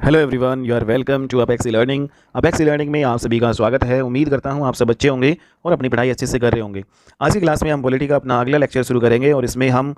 Hello everyone, you are welcome to Apex learning. Apex learning में आप सभी का स्वागत है। उम्मीद करता हूं आप सब अच्छे होंगे और अपनी पढ़ाई अच्छे से कर रहे होंगे। आज की क्लास में हम पॉलिटी का अपना अगला लेक्चर शुरू करेंगे और इसमें हम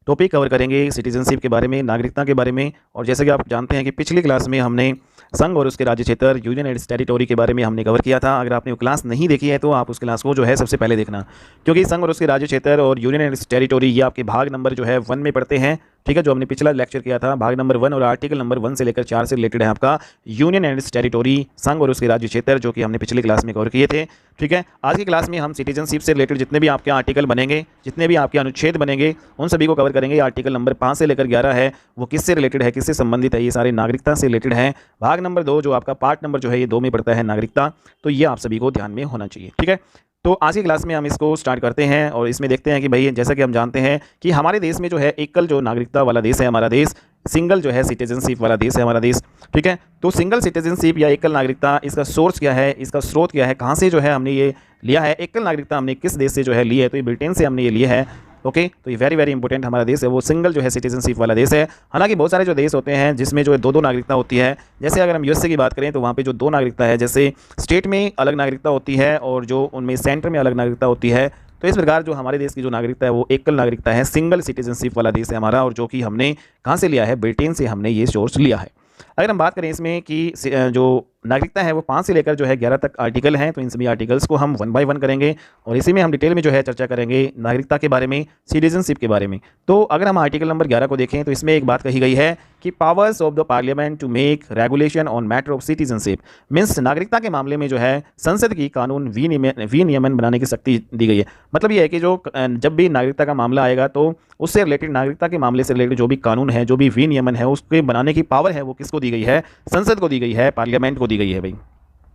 टॉपिक कवर करेंगे सिटीजनशिप के बारे में, नागरिकता के बारे में। और जैसे कि आप जानते हैं कि पिछली क्लास में हमने संघ और उसके राज्य क्षेत्र, यूनियन एंड टेरिटोरी के बारे में हमने कवर किया था। अगर आपने वो क्लास नहीं देखी है तो आप उस क्लास को जो है सबसे पहले देखना, क्योंकि संघ और उसके राज्य क्षेत्र और यूनियन एंड टेरिटोरी ये आपके भाग नंबर जो है 1 में पढ़ते हैं। ठीक है, जो हमने पिछला लेक्चर किया था भाग नंबर 1 और आर्टिकल नंबर 1 से लेकर 4 से रिलेटेड है आपका यूनियन एंड टेरिटोरी, संघ और उसके राज्य क्षेत्र, जो कि हमने पिछली क्लास में कवर किए थे। ठीक है, आज की क्लास में हम सिटीजनशिप से रिलेटेड जितने भी आपके आर्टिकल बनेंगे, जितने भी आपके अनुच्छेद बनेंगे, उन सभी को कवर करेंगे। आर्टिकल नंबर 5 से लेकर 11 है वो किससे रिलेटेड है, किससे संबंधित है, ये सारे नागरिकता से रिलेटेड है। भाग नंबर 2 जो आपका पार्ट नंबर जो है ये 2 में पड़ता है नागरिकता, तो ये आप सभी को ध्यान में होना चाहिए। ठीक है, तो आज की क्लास में हम इसको स्टार्ट करते हैं और इसमें देखते हैं कि भाई जैसा कि हम जानते हैं कि हमारे देश में जो है एकल जो नागरिकता वाला देश है हमारा देश, सिंगल जो है सिटीजनशिप वाला देश है हमारा देश। ठीक है, तो सिंगल सिटीजनशिप या एकल नागरिकता, इसका सोर्स क्या है, इसका स्रोत क्या है, कहाँ से जो है हमने ये लिया है। एकल नागरिकता हमने किस देश से जो है ली है, तो ये ब्रिटेन से हमने ये लिया है। ओके, तो ये वेरी वेरी इंपॉर्टेंट हमारा देश है वो सिंगल जो है सिटीजनशिप वाला देश है। हालांकि बहुत सारे जो देश होते हैं जिसमें जो है दो नागरिकता होती है, जैसे अगर हम यूएसए की बात करें तो वहाँ पे जो 2 नागरिकता है, जैसे स्टेट में अलग नागरिकता होती है और जो उनमें सेंटर में अलग नागरिकता होती है। तो इस प्रकार जो हमारे देश की जो नागरिकता है वो एकल नागरिकता है, सिंगल सिटीजनशिप वाला देश है हमारा, और जो कि हमने कहाँ से लिया है, ब्रिटेन से हमने ये सोर्स लिया है। अगर हम बात करें इसमें कि जो नागरिकता है वो 5 से लेकर जो है 11 तक आर्टिकल हैं, तो इन सभी आर्टिकल्स को हम 1 बाय 1 करेंगे और इसी में हम डिटेल में जो है चर्चा करेंगे नागरिकता के बारे में, सिटीजनशिप के बारे में। तो अगर हम आर्टिकल नंबर 11 को देखें तो इसमें एक बात कही गई है कि powers of the parliament to make regulation on matter of citizenship, means नागरिकता के मामले में जो है संसद की कानून विनियमन बनाने की शक्ति दी गई है। मतलब ये है कि जो जब भी नागरिकता का मामला आएगा तो उससे रिलेटेड, नागरिकता के मामले से रिलेटेड जो भी कानून है, जो भी विनियमन है, उसके बनाने की पावर है वो किसको दी गई है, संसद को दी गई है, पार्लियामेंट को दी गई है भाई।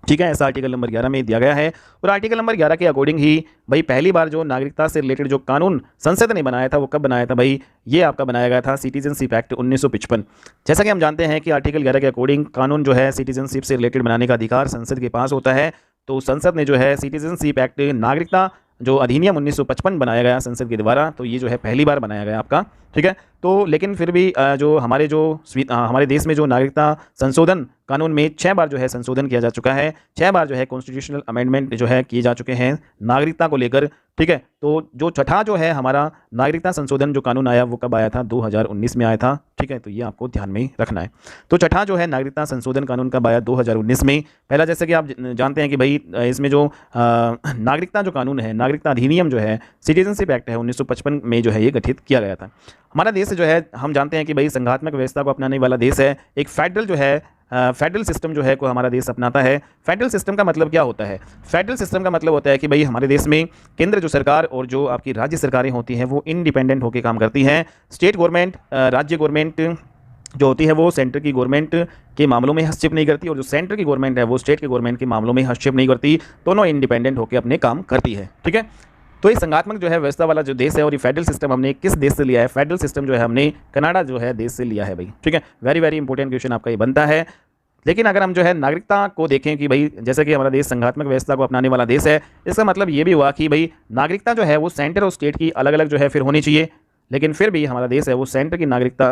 ठीक है, ऐसा आर्टिकल नंबर 11 में दिया गया है। और आर्टिकल नंबर 11 के अकॉर्डिंग ही भाई पहली बार जो नागरिकता से रिलेटेड जो कानून संसद ने बनाया था वो कब बनाया था भाई, ये आपका बनाया गया था सिटीजनशिप एक्ट 1955। जैसा कि हम जानते हैं कि आर्टिकल 11 के अकॉर्डिंग कानून जो है सिटीजनशिप से रिलेटेड बनाने का अधिकार संसद के पास होता है। तो संसद ने जो है सिटीजनशिप एक्ट, नागरिकता जो अधिनियम 1955 बनाया गया संसद के द्वारा, तो ये जो है पहली बार बनाया गया आपका। ठीक है, तो लेकिन फिर भी जो हमारे देश में जो नागरिकता संशोधन कानून में 6 बार जो है संशोधन किया जा चुका है, 6 बार जो है कॉन्स्टिट्यूशनल अमेंडमेंट जो है किए जा चुके हैं नागरिकता को लेकर। ठीक है, तो जो छठा जो है हमारा नागरिकता संशोधन जो कानून आया वो कब आया था, 2019 में आया था। ठीक है, तो ये आपको ध्यान में रखना है। तो छठा जो है नागरिकता संशोधन कानून कब आया, 2019 में। पहला जैसे कि आप जानते हैं कि भाई इसमें जो नागरिकता जो कानून है, नागरिकता अधिनियम जो है, सिटीजनशिप एक्ट है 1955 में जो है ये गठित किया गया था। हमारा देश जो है हम जानते हैं कि भाई संघात्मक व्यवस्था को अपनाने वाला देश है। एक फेडरल जो है फेडरल सिस्टम जो है को हमारा देश अपनाता है। फेडरल सिस्टम का मतलब क्या होता है, फेडरल सिस्टम का मतलब होता है कि भाई हमारे देश में केंद्र जो सरकार और जो आपकी राज्य सरकारें होती हैं वो इंडिपेंडेंट होकर काम करती हैं। स्टेट गवर्नमेंट, राज्य गवर्नमेंट जो होती है वो सेंटर की गवर्नमेंट के मामलों में हस्तक्षेप नहीं करती, और जो सेंटर की गवर्नमेंट है वो स्टेट की गवर्नमेंट के मामलों में हस्तक्षेप नहीं करती। दोनों इंडिपेंडेंट होकर अपने काम करती है। ठीक है, तो ये संघात्मक जो है व्यवस्था वाला जो देश है, और ये फेडरल सिस्टम हमने किस देश से लिया है, फेडरल सिस्टम जो है हमने कनाडा जो है देश से लिया है भाई। ठीक है, वेरी वेरी इंपॉर्टेंट क्वेश्चन आपका ये बनता है। लेकिन अगर हम जो है नागरिकता को देखें कि भाई जैसे कि हमारा देश संघात्मक व्यवस्था को अपनाने वाला देश है, इसका मतलब ये भी हुआ कि भाई नागरिकता जो है वो सेंटर और स्टेट की अलग अलग जो है फिर होनी चाहिए। लेकिन फिर भी हमारा देश है वो सेंटर की नागरिकता,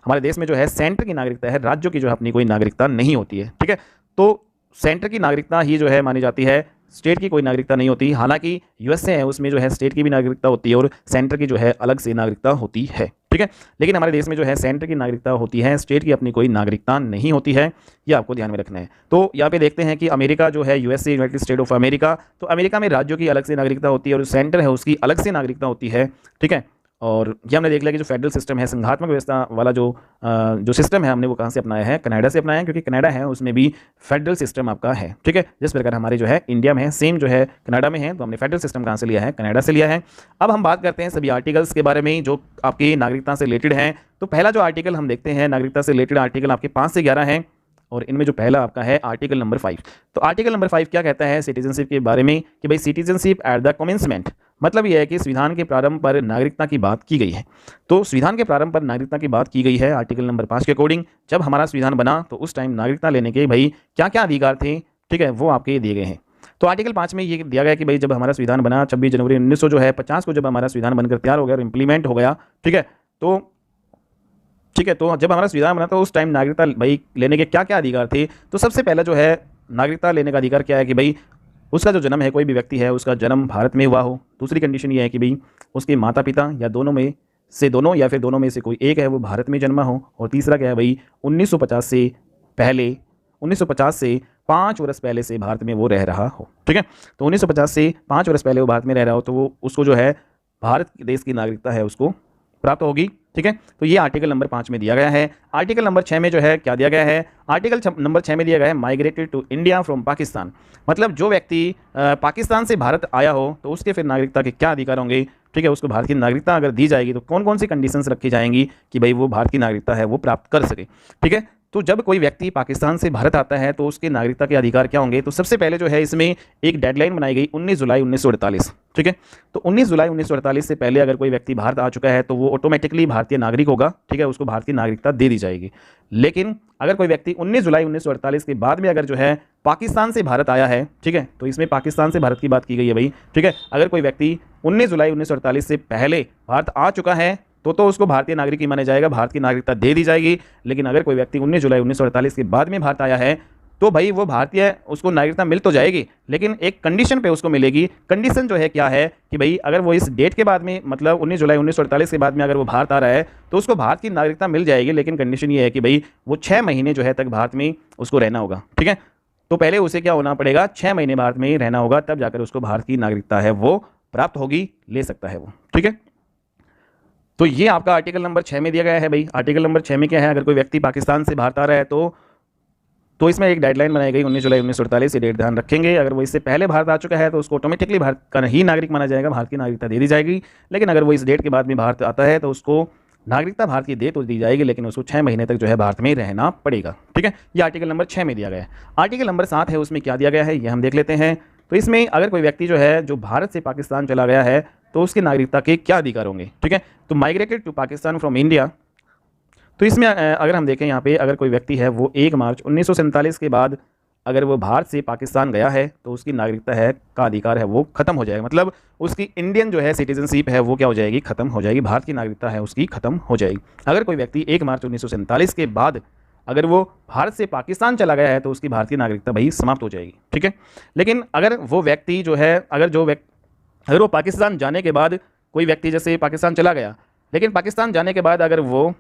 हमारे देश में जो है सेंटर की नागरिकता है, राज्यों की जो है अपनी कोई नागरिकता नहीं होती है। ठीक है, तो सेंटर की नागरिकता ही जो है मानी जाती है, स्टेट की कोई नागरिकता नहीं होती। हालांकि यूएसए है उसमें जो है स्टेट की भी नागरिकता होती है और सेंटर की जो है अलग से नागरिकता होती है। ठीक है, लेकिन हमारे देश में जो है सेंटर की नागरिकता होती है, स्टेट की अपनी कोई नागरिकता नहीं होती है, ये आपको ध्यान में रखना है। तो यहाँ पे देखते हैं कि अमेरिका जो है USA, United state of America, तो अमेरिका में राज्यों की अलग से नागरिकता होती है और सेंटर है उसकी अलग से नागरिकता होती है। ठीक है, और ये हमने देख लिया कि जो फेडरल सिस्टम है, संघात्मक व्यवस्था वाला जो सिस्टम है, हमने वो कहाँ से अपनाया है, कनाडा से अपनाया है, क्योंकि कनाडा है उसमें भी फेडरल सिस्टम आपका है। ठीक है, जिस प्रकार हमारे जो है इंडिया में है, सेम जो है कनाडा में है, तो हमने फेडरल सिस्टम कहाँ से लिया है, कनाडा से लिया है। अब हम बात करते हैं सभी आर्टिकल्स के बारे में जो आपकी नागरिकता से रिलेटेड हैं। तो पहला जो आर्टिकल हम देखते हैं नागरिकता से रिलेटेड आर्टिकल आपके 5 से 11 हैं, और इनमें जो पहला आपका है आर्टिकल नंबर 5। तो आर्टिकल नंबर 5 क्या कहता है सिटीजनशिप के बारे में कि भाई सिटीजनशिप एट द कमेंसमेंट, मतलब यह है कि संविधान के प्रारंभ पर नागरिकता की बात की गई है। तो संविधान के प्रारंभ पर नागरिकता की बात की गई है आर्टिकल नंबर 5 के अकॉर्डिंग। जब हमारा संविधान बना तो उस टाइम नागरिकता लेने के भाई क्या क्या अधिकार थे, ठीक है, वो आपके दिए गए हैं। तो आर्टिकल 5 में ये दिया गया कि भाई जब हमारा संविधान बना 26 जनवरी 1950 को, जब हमारा संविधान बनकर तैयार हो गया और इम्प्लीमेंट हो गया, ठीक है, तो ठीक है। तो जब हमारा संविधान बना तो उस टाइम नागरिकता भाई लेने के क्या क्या अधिकार थे, तो सबसे पहला जो है नागरिकता लेने का अधिकार क्या है कि भाई उसका जो जन्म है, कोई भी व्यक्ति है उसका जन्म भारत में हुआ हो। दूसरी कंडीशन ये है कि भाई उसके माता पिता या दोनों में से दोनों या फिर दोनों में से कोई एक है वो भारत में जन्मा हो। और तीसरा क्या है भाई 1950 से पहले 1950 से 5 वर्ष पहले से भारत में वो रह रहा हो। ठीक है। तो 1950 से 5 वर्ष पहले वो भारत में रह रहा हो तो वो उसको जो है भारत देश की नागरिकता है उसको प्राप्त होगी। ठीक है। तो ये आर्टिकल नंबर 5 में दिया गया है। आर्टिकल नंबर 6 में जो है क्या दिया गया है, आर्टिकल नंबर 6 में दिया गया है migrated to India from Pakistan. मतलब जो व्यक्ति पाकिस्तान से भारत आया हो तो उसके फिर नागरिकता के क्या अधिकार होंगे। ठीक है। उसको भारत की नागरिकता अगर दी जाएगी तो कौन कौन सी कंडीशंस रखी जाएंगी कि भाई वो भारत की नागरिकता है वो प्राप्त कर सके। ठीक है। तो जब कोई व्यक्ति पाकिस्तान से भारत आता है तो उसके नागरिकता के अधिकार क्या होंगे, तो सबसे पहले जो है इसमें एक डेडलाइन बनाई गई 19 जुलाई 1948। ठीक है। तो 19 जुलाई 1948 से पहले अगर कोई व्यक्ति भारत आ चुका है तो वो ऑटोमेटिकली भारतीय नागरिक होगा। ठीक है। उसको भारतीय नागरिकता दे दी जाएगी। लेकिन अगर कोई व्यक्ति 19 जुलाई 1948 के बाद में अगर जो है पाकिस्तान से भारत आया है, ठीक है, तो इसमें पाकिस्तान से भारत की बात की गई है भाई। ठीक है। अगर कोई व्यक्ति 19 जुलाई 1948 से पहले भारत आ चुका है तो उसको भारतीय नागरिक ही माना जाएगा, भारत की नागरिकता दे दी जाएगी। लेकिन अगर कोई व्यक्ति 19 जुलाई 1948 के बाद में भारत आया है तो भाई वो भारतीय उसको नागरिकता मिल तो जाएगी, लेकिन एक कंडीशन पे उसको मिलेगी। कंडीशन जो है क्या है कि भाई अगर वो इस डेट के बाद में मतलब 19 जुलाई 1948 के बाद में अगर वो भारत आ रहा है तो उसको भारत की नागरिकता मिल जाएगी। लेकिन कंडीशन ये है कि भाई वो 6 महीने जो है तक भारत में उसको रहना होगा। ठीक है। तो पहले उसे क्या होना पड़ेगा, 6 महीने भारत में ही रहना होगा, तब जाकर उसको भारत की नागरिकता है वो प्राप्त होगी, ले सकता है वो। ठीक है। तो ये आपका आर्टिकल नंबर 6 में दिया गया है भाई। आर्टिकल नंबर 6 में क्या है, अगर कोई व्यक्ति पाकिस्तान से भारत आ रहा है तो इसमें एक डेडलाइन बनाई गई 19 जुलाई 1948, ये डेट ध्यान रखेंगे। अगर वो इससे पहले भारत आ चुका है तो उसको ऑटोमेटिकली भारत का ही नागरिक माना जाएगा, भारत की नागरिकता दे दी जाएगी। लेकिन अगर वो इस डेट के बाद में भारत आता है तो उसको नागरिकता भारत की दे तो दी जाएगी, लेकिन उसको 6 महीने तक जो है भारत में रहना पड़ेगा। ठीक है। ये आर्टिकल नंबर 6 में दिया गया है। आर्टिकल नंबर 7 है, उसमें क्या दिया गया है ये हम देख लेते हैं। तो इसमें अगर कोई व्यक्ति जो है जो भारत से पाकिस्तान चला गया है तो उसकी नागरिकता के क्या अधिकार होंगे। ठीक है। तो migrated to Pakistan from India, तो इसमें अगर हम देखें यहाँ पे अगर कोई व्यक्ति है वो 1 मार्च 1947 के बाद अगर वो भारत से पाकिस्तान गया है तो उसकी नागरिकता है का अधिकार है वो खत्म हो जाएगा। मतलब उसकी इंडियन जो है सिटीजनशिप है वो क्या हो जाएगी, खत्म हो जाएगी, भारत की नागरिकता है उसकी खत्म हो जाएगी। अगर कोई व्यक्ति 1 मार्च 1947 के बाद अगर वो भारत से पाकिस्तान चला गया है तो उसकी भारतीय नागरिकता भाई समाप्त हो जाएगी। ठीक है। लेकिन अगर वो व्यक्ति जो है अगर वो पाकिस्तान जाने के बाद कोई व्यक्ति जैसे पाकिस्तान चला गया, लेकिन पाकिस्तान जाने के बाद अगर वो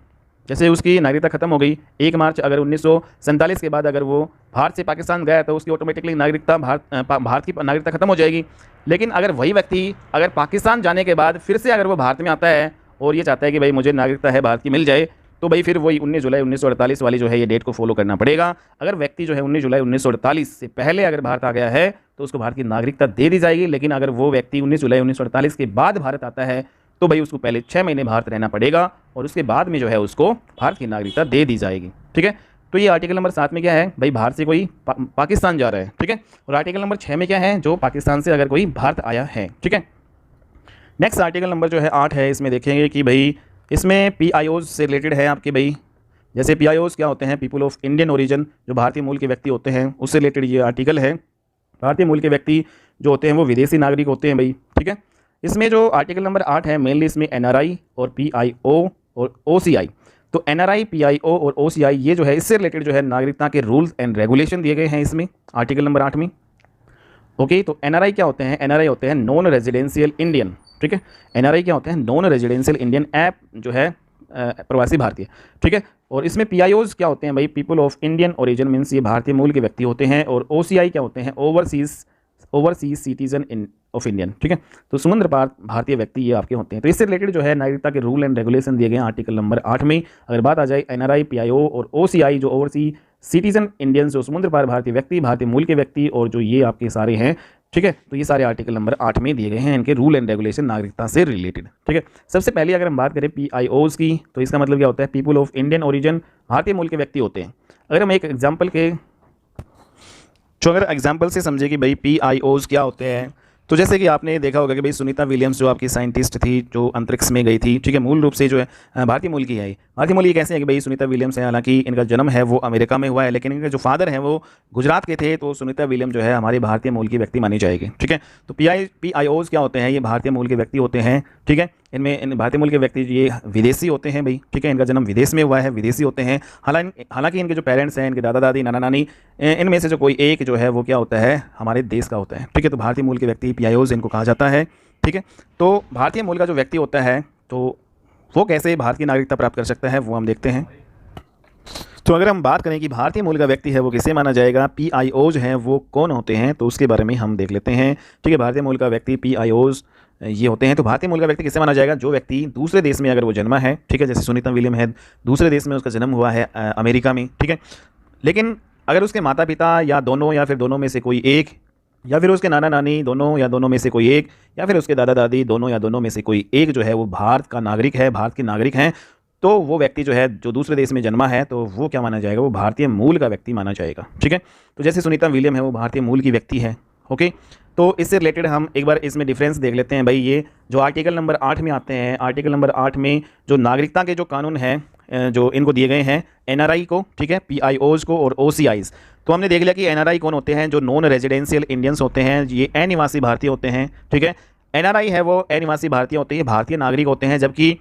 जैसे उसकी नागरिकता खत्म हो गई 1 मार्च अगर 1947 के बाद अगर वो भारत से पाकिस्तान गया तो उसकी ऑटोमेटिकली नागरिकता भारत की नागरिकता खत्म हो जाएगी। लेकिन अगर वही व्यक्ति अगर पाकिस्तान जाने के बाद फिर से अगर वो भारत में आता है और ये चाहता है कि भाई मुझे नागरिकता है भारत की मिल जाए, तो भाई फिर वही 19 जुलाई 1948 वाली जो है ये डेट को फॉलो करना पड़ेगा। अगर व्यक्ति जो है 19 जुलाई 1948 से पहले अगर भारत आ गया है तो उसको भारत की नागरिकता दे दी जाएगी। लेकिन अगर वो व्यक्ति 19 जुलाई 1948 के बाद भारत आता है तो भाई उसको पहले 6 महीने भारत रहना पड़ेगा और उसके बाद में जो है उसको भारत की नागरिकता दे दी जाएगी। ठीक है। तो ये आर्टिकल नंबर 7 में क्या है भाई, भारत से कोई पाकिस्तान जा रहा है। ठीक है। और आर्टिकल नंबर 6 में क्या है, जो पाकिस्तान से अगर कोई भारत आया है। ठीक है। नेक्स्ट आर्टिकल नंबर जो है 8 है, इसमें देखेंगे कि भाई इसमें PIOs से रिलेटेड है आपके भाई। जैसे PIOs क्या होते हैं, पीपल ऑफ इंडियन ओरिजिन, जो भारतीय मूल के व्यक्ति होते हैं उससे रिलेटेड ये आर्टिकल है। भारतीय मूल के व्यक्ति जो होते हैं वो विदेशी नागरिक होते हैं भाई। ठीक है। इसमें जो आर्टिकल नंबर 8 है मेनली इसमें NRI और PIO और OCI, तो NRI, PIO और OCI ये जो है इससे रिलेटेड जो है नागरिकता के रूल्स एंड रेगुलेशन दिए गए हैं इसमें आर्टिकल नंबर 8 में। ओके। तो NRI क्या होते हैं, NRI होते हैं नॉन रेजिडेंशियल इंडियन। ठीक है। NRI क्या होते हैं, नॉन रेजिडेंशियल इंडियन ऐप जो है प्रवासी भारतीय। ठीक है। और इसमें PIOs क्या होते हैं भाई, people of Indian origin, means ये भारतीय मूल के व्यक्ति होते हैं। और OCI क्या होते हैं, ओवरसीज सिटीजन ऑफ इंडियन। ठीक है। तो समुद्र पार भारतीय व्यक्ति ये आपके होते हैं। तो इससे रिलेटेड जो है नागरिकता के रूल एंड रेगुलेशन दिए गए हैं आर्टिकल नंबर 8 में। अगर बात आ जाए NRI, PIO और OCI जो ओवरसी सिटीजन इंडियंस, जो समुद्र पार भारतीय व्यक्ति, भारतीय मूल के व्यक्ति, और जो ये आपके सारे हैं। ठीक है। तो ये सारे आर्टिकल नंबर 8 में दिए गए हैं, इनके रूल एंड रेगुलेशन नागरिकता से रिलेटेड। ठीक है। सबसे पहले अगर हम बात करें PIOs की, तो इसका मतलब क्या होता है, पीपल ऑफ इंडियन ओरिजिन, भारतीय मूल के व्यक्ति होते हैं। अगर हम एक एग्जाम्पल से समझे कि भाई PIOs क्या होते हैं, तो जैसे कि आपने देखा होगा कि भाई सुनीता विलियम्स जो आपकी साइंटिस्ट थी जो अंतरिक्ष में गई थी। ठीक है। मूल रूप से जो है भारतीय मूल की है। भारतीय मूल ये कैसे है कि भाई सुनीता विलियम्स है, हालांकि इनका जन्म है वो अमेरिका में हुआ है, लेकिन इनके जो फादर हैं वो गुजरात के थे। तो सुनीता विलियम जो है हमारे भारतीय मूल की व्यक्ति मानी जाएगी। ठीक है। तो PIOs क्या होते हैं, ये भारतीय मूल के व्यक्ति होते हैं। ठीक है। इनमें इन भारतीय मूल के व्यक्ति ये विदेशी होते हैं भाई, ठीक है, इनका जन्म विदेश में हुआ है, विदेशी होते हैं। हालांकि इनके जो पेरेंट्स हैं, इनके दादा दादी, नाना नानी, इनमें से जो कोई एक जो है वो क्या होता है, हमारे देश का होता है, ठीक है। तो भारतीय मूल के व्यक्ति PIOs इनको कहा जाता है, ठीक है। तो भारतीय मूल का जो व्यक्ति होता है तो वो कैसे भारत की नागरिकता प्राप्त कर सकता है, वो हम देखते हैं। तो अगर हम बात करें कि भारतीय मूल का व्यक्ति है वो किसे माना जाएगा, PIOs हैं वो कौन होते हैं, तो उसके बारे में हम देख लेते हैं, ठीक है। भारतीय मूल का व्यक्ति PIOs ये होते हैं। तो भारतीय मूल का व्यक्ति किसे माना जाएगा, जो व्यक्ति दूसरे देश में अगर वो जन्मा है, ठीक है, जैसे सुनीता विलियम है, दूसरे देश में उसका जन्म हुआ है अमेरिका में, ठीक है, लेकिन अगर उसके माता पिता या दोनों या फिर दोनों में से कोई एक, या फिर उसके नाना नानी दोनों या दोनों में से कोई एक, या फिर उसके दादा दादी दोनों या दोनों में से कोई एक जो है वो भारत का नागरिक है, भारत के नागरिक हैं, तो वो व्यक्ति जो है जो दूसरे देश में जन्मा है तो वो क्या माना जाएगा, वो भारतीय मूल का व्यक्ति माना जाएगा, ठीक है। तो जैसे सुनीता विलियम है वो भारतीय मूल की व्यक्ति है, ओके। तो इससे रिलेटेड हम एक बार इसमें डिफरेंस देख लेते हैं भाई। ये जो आर्टिकल नंबर 8 में आते हैं, आर्टिकल नंबर 8 में जो नागरिकता के जो कानून हैं जो इनको दिए गए हैं NRI को, ठीक है, PIOs को और OCIs। तो हमने देख लिया कि NRI कौन होते हैं, जो नॉन रेजिडेंशियल इंडियंस होते हैं, ये अनिवासी भारतीय होते हैं, ठीक है। NRI है वो अनिवासी भारतीय होते हैं, भारतीय नागरिक होते हैं, जबकि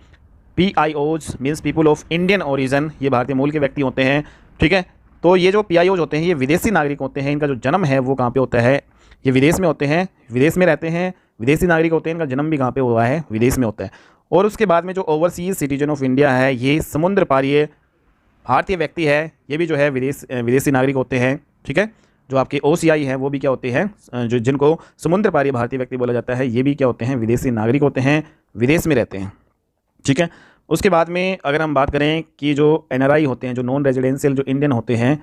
PIOs means people of Indian origin, ये भारतीय मूल के व्यक्ति होते हैं, ठीक है। तो ये जो PIOs होते हैं ये विदेशी नागरिक होते हैं, इनका जो जन्म है वो कहाँ पे होता है, ये विदेश में होते हैं, विदेश में रहते हैं, विदेशी नागरिक होते हैं, इनका जन्म भी कहाँ पे हुआ है, विदेश में होता है। और उसके बाद में जो ओवरसीज सिटीजन ऑफ इंडिया है, ये समुद्र पारीय भारतीय व्यक्ति है, ये भी जो है विदेशी नागरिक होते हैं, ठीक है। जो आपके OCI हैं वो भी क्या होते हैं, जो जिनको समुद्र पारीय भारतीय व्यक्ति बोला जाता है, ये भी क्या होते हैं, विदेशी नागरिक होते हैं, विदेश में रहते हैं, ठीक है। उसके बाद में अगर हम बात करें कि जो NRI होते हैं, जो नॉन रेजिडेंशियल जो इंडियन होते हैं,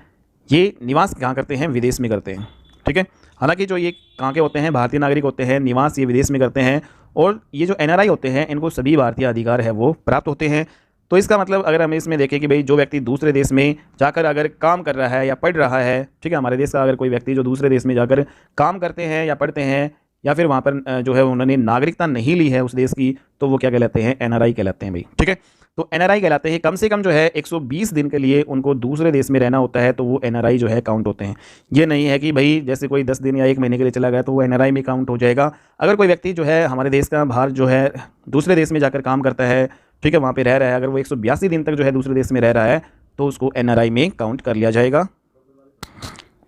ये निवास कहाँ करते हैं, विदेश में करते हैं, ठीक है। हालांकि जो ये कहाँ के होते हैं, भारतीय नागरिक होते हैं, निवास ये विदेश में करते हैं। और ये जो NRI होते हैं इनको सभी भारतीय अधिकार है वो प्राप्त होते हैं। तो इसका मतलब अगर हम इसमें देखें कि भाई जो व्यक्ति दूसरे देश में जाकर अगर काम कर रहा है या पढ़ रहा है, ठीक है, हमारे देश का अगर कोई व्यक्ति जो दूसरे देश में जाकर काम करते हैं या पढ़ते हैं, या फिर वहाँ पर जो है उन्होंने नागरिकता नहीं ली है उस देश की, तो वो क्या कहलाते हैं, NRI कहलाते हैं भाई, ठीक है। तो NRI कहलाते हैं। कम से कम जो है 120 दिन के लिए उनको दूसरे देश में रहना होता है, तो वो NRI जो है काउंट होते हैं। ये नहीं है कि भाई जैसे कोई 10 दिन या 1 महीने के लिए चला गया तो वो NRI में काउंट हो जाएगा। अगर कोई व्यक्ति जो है हमारे देश का बाहर जो है दूसरे देश में जाकर काम करता है, ठीक है, वहाँ पर रह रहा है, अगर वो 182 दिन तक जो है दूसरे देश में रह रहा है तो उसको NRI में काउंट कर लिया जाएगा।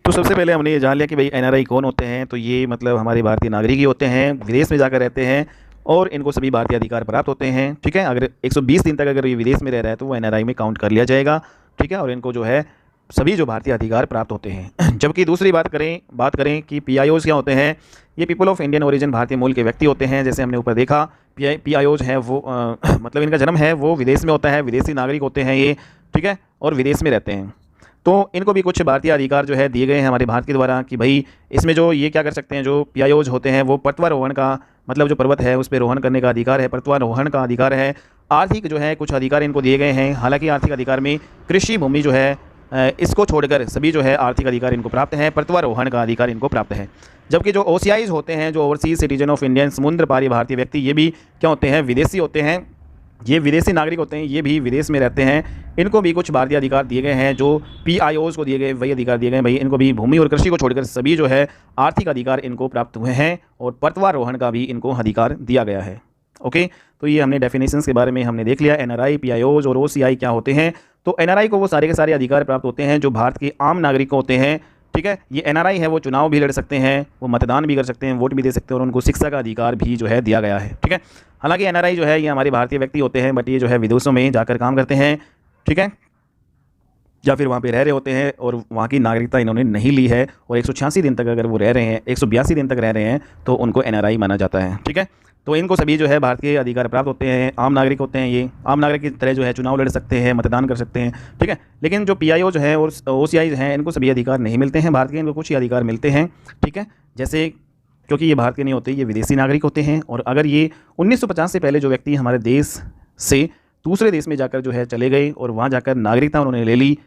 तो सबसे पहले हमने ये जान लिया कि भाई NRI कौन होते हैं। तो ये मतलब हमारे भारतीय नागरिक ही होते हैं, विदेश में जाकर रहते हैं और इनको सभी भारतीय अधिकार प्राप्त होते हैं, ठीक है। अगर 120 दिन तक अगर ये विदेश में रह रहा है तो वो NRI में काउंट कर लिया जाएगा, ठीक है, और इनको जो है सभी जो भारतीय अधिकार प्राप्त होते हैं। जबकि दूसरी बात करें कि PIOs क्या होते हैं, ये पीपल ऑफ इंडियन ओरिजिन भारतीय मूल के व्यक्ति होते हैं। जैसे हमने ऊपर देखा PIOs हैं वो मतलब इनका जन्म है वो विदेश में होता है, विदेशी नागरिक होते हैं ये, ठीक है, और विदेश में रहते हैं। तो इनको भी कुछ भारतीय अधिकार जो है दिए गए हैं हमारे भारत के द्वारा कि भाई इसमें जो ये क्या कर सकते हैं, जो PIOs होते हैं वो पर्वतारोहण का मतलब जो पर्वत है उस पर रोहण करने का अधिकार है, पर्वतारोहण का अधिकार है। आर्थिक जो है कुछ अधिकार इनको दिए गए हैं। हालांकि आर्थिक अधिकार में कृषि भूमि जो है इसको छोड़कर सभी जो है आर्थिक अधिकार इनको प्राप्त है, पर्वतारोहण का अधिकार इनको प्राप्त है। जबकि जो OCIs होते हैं, जो ओवरसीज सिटीजन ऑफ इंडियन समुद्र पारी भारतीय व्यक्ति, ये भी क्या होते हैं, विदेशी होते हैं, ये विदेशी नागरिक होते हैं, ये भी विदेश में रहते हैं। इनको भी कुछ भारतीय अधिकार दिए गए हैं, जो PIOs को दिए गए वही अधिकार दिए गए भाई। इनको भी भूमि और कृषि को छोड़कर सभी जो है आर्थिक अधिकार इनको प्राप्त हुए हैं और पर्वतारोहण का भी इनको अधिकार दिया गया है, ओके। तो ये हमने डेफिनेशंस के बारे में हमने देख लिया, NRI, PIOs और OCI क्या होते हैं। तो NRI को वो सारे के सारे अधिकार प्राप्त होते हैं जो भारत के आम नागरिक होते हैं, ठीक है। ये NRI है वो चुनाव भी लड़ सकते हैं, वो मतदान भी कर सकते हैं, वोट भी दे सकते हैं और उनको शिक्षा का अधिकार भी जो है दिया गया है, ठीक है। हालांकि NRI जो है ये हमारे भारतीय व्यक्ति होते हैं, बट ये जो है विदेशों में जाकर काम करते हैं, ठीक है, या फिर वहाँ पे रह रहे होते हैं और वहाँ की नागरिकता इन्होंने नहीं ली है और 186 दिन तक अगर वो रह रहे हैं, 182 दिन तक रह रहे हैं तो उनको NRI माना जाता है, ठीक है। तो इनको सभी जो है भारतीय अधिकार प्राप्त होते हैं, आम नागरिक होते हैं। ये आम नागरिक की तरह जो है चुनाव लड़ सकते हैं, मतदान कर सकते हैं, ठीक है। लेकिन जो PIO जो है और OCI हैं इनको सभी अधिकार नहीं मिलते हैं भारत के, इनको कुछ ही अधिकार मिलते हैं, ठीक है। जैसे क्योंकि ये भारत के नहीं होते, ये विदेशी नागरिक होते हैं। और अगर ये 1950 से पहले जो व्यक्ति हमारे देश से दूसरे देश में जाकर जो है चले गए और वहाँ जाकर नागरिकता उन्होंने ले ली,